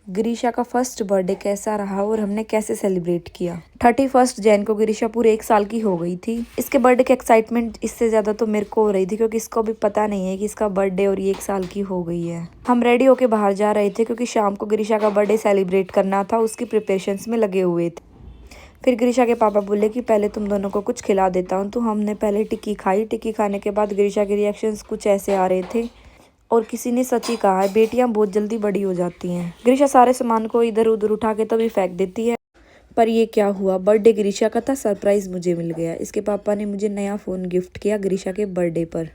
गिरीशा का first birthday कैसा रहा और हमने कैसे सेलिब्रेट किया। 31 जैन को गिरीशा पूरे 1 साल की हो गई थी। इसके बर्थडे की एक्साइटमेंट इससे ज्यादा तो मेरे को हो रही थी क्योंकि इसको भी पता नहीं है कि इसका बर्थडे और ये 1 साल की हो गई है। हम रेडी होके बाहर जा रहे थे क्योंकि शाम को गिरीशा का बर्थडे सेलिब्रेट करना था, उसकी प्रिपरेशंस में लगे हुए थे। फिर गिरीशा के पापा बोले कि पहले तुम दोनों को कुछ खिला देता हूँ, तो हमने पहले टिक्की खाई। टिक्की खाने के बाद गिरीशा के रिएक्शंस कुछ ऐसे आ रहे थे और किसी ने सच ही कहा है, बेटियां बहुत जल्दी बड़ी हो जाती हैं। गिरीशा सारे सामान को इधर उधर उठा के तभी फेंक देती है। पर ये क्या हुआ, बर्थडे गिरीशा का था, सरप्राइज मुझे मिल गया। इसके पापा ने मुझे नया फ़ोन गिफ्ट किया गिरीशा के बर्थडे पर।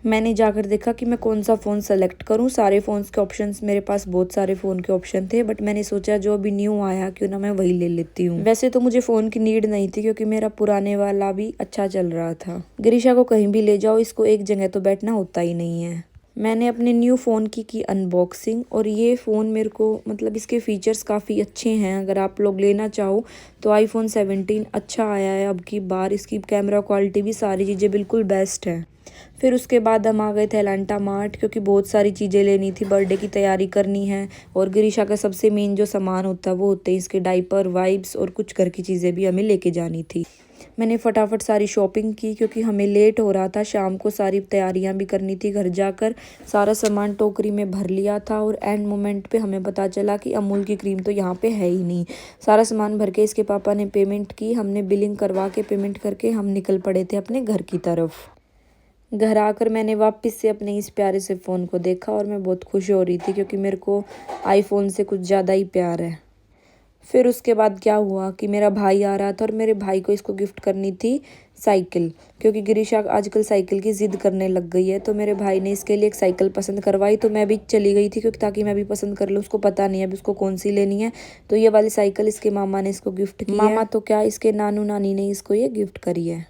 मैंने जाकर देखा कि मैं कौन सा फ़ोन सेलेक्ट करूं। सारे फ़ोन्स के ऑप्शंस मेरे पास, बहुत सारे फ़ोन के ऑप्शन थे, बट मैंने सोचा जो अभी न्यू आया क्यों ना मैं वही ले लेती हूँ। वैसे तो मुझे फ़ोन की नीड नहीं थी क्योंकि मेरा पुराने वाला भी अच्छा चल रहा था। गिरीशा को कहीं भी ले जाओ, इसको एक जगह तो बैठना होता ही नहीं है। मैंने अपने न्यू फ़ोन की अनबॉक्सिंग, और ये फ़ोन मेरे को मतलब इसके फ़ीचर्स काफ़ी अच्छे हैं। अगर आप लोग लेना चाहो तो iPhone 17 अच्छा आया है अब की बार। इसकी कैमरा क्वालिटी भी, सारी चीज़ें बिल्कुल बेस्ट है। फिर उसके बाद हम आ गए थे एलांटा मार्ट क्योंकि बहुत सारी चीज़ें लेनी थी, बर्थडे की तैयारी करनी है। और गिरीशा का सबसे मेन जो सामान होता है वो होते हैं इसके डाइपर, वाइप्स और कुछ घर की चीज़ें भी हमें लेके जानी थी। मैंने फटाफट सारी शॉपिंग की क्योंकि हमें लेट हो रहा था। शाम को सारी तैयारियां भी करनी थी। घर जाकर सारा सामान टोकरी में भर लिया था और एंड मोमेंट पे हमें पता चला कि अमूल की क्रीम तो यहाँ पे है ही नहीं। सारा सामान भर के इसके पापा ने पेमेंट की। हमने बिलिंग करवा के पेमेंट करके हम निकल पड़े थे अपने घर की तरफ। घर आकर मैंने वापस से अपने इस प्यारे से फ़ोन को देखा और मैं बहुत खुश हो रही थी क्योंकि मेरे को आईफोन से कुछ ज़्यादा ही प्यार है। फिर उसके बाद क्या हुआ कि मेरा भाई आ रहा था और मेरे भाई को इसको गिफ्ट करनी थी साइकिल, क्योंकि गिरीशा आजकल साइकिल की ज़िद करने लग गई है। तो मेरे भाई ने इसके लिए एक साइकिल पसंद करवाई, तो मैं भी चली गई थी क्योंकि ताकि मैं भी पसंद कर लूँ। उसको पता नहीं है अभी उसको कौन सी लेनी है। तो ये वाली साइकिल इसके मामा ने इसको गिफ्ट की है। मामा तो क्या, इसके नानू नानी ने इसको ये गिफ्ट करी है।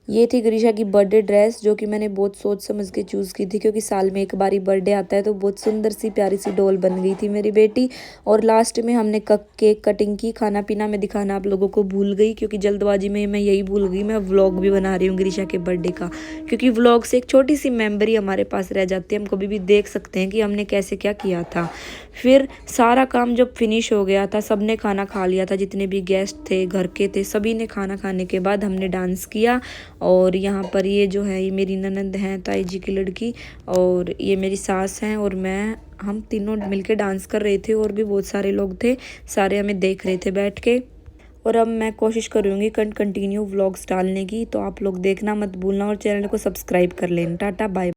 ये थी गिरीशा की बर्थडे ड्रेस, जो कि मैंने बहुत सोच समझ के चूज़ की थी क्योंकि साल में एक बार ही बर्थडे आता है। तो बहुत सुंदर सी प्यारी सी डॉल बन गई थी मेरी बेटी। और लास्ट में हमने केक कटिंग की। खाना पीना मैं दिखाना आप लोगों को भूल गई क्योंकि जल्दबाजी में मैं यही भूल गई, मैं व्लॉग भी बना रही हूँ गिरीशा के बर्थडे का। क्योंकि व्लॉग से एक छोटी सी मेमोरी हमारे पास रह जाती है, हम कभी भी देख सकते हैं कि हमने कैसे क्या किया था। फिर सारा काम जब फिनिश हो गया था, सबने खाना खा लिया था, जितने भी गेस्ट थे घर के थे सभी ने खाना खाने के बाद हमने डांस किया। और यहाँ पर ये जो है ये मेरी ननंद हैं, ताई जी की लड़की, और ये मेरी सास हैं और मैं, हम तीनों मिलके डांस कर रहे थे। और भी बहुत सारे लोग थे, सारे हमें देख रहे थे बैठ के। और अब मैं कोशिश करूँगी कंटिन्यू व्लॉग्स डालने की, तो आप लोग देखना मत भूलना और चैनल को सब्सक्राइब कर लेना। Tata bye.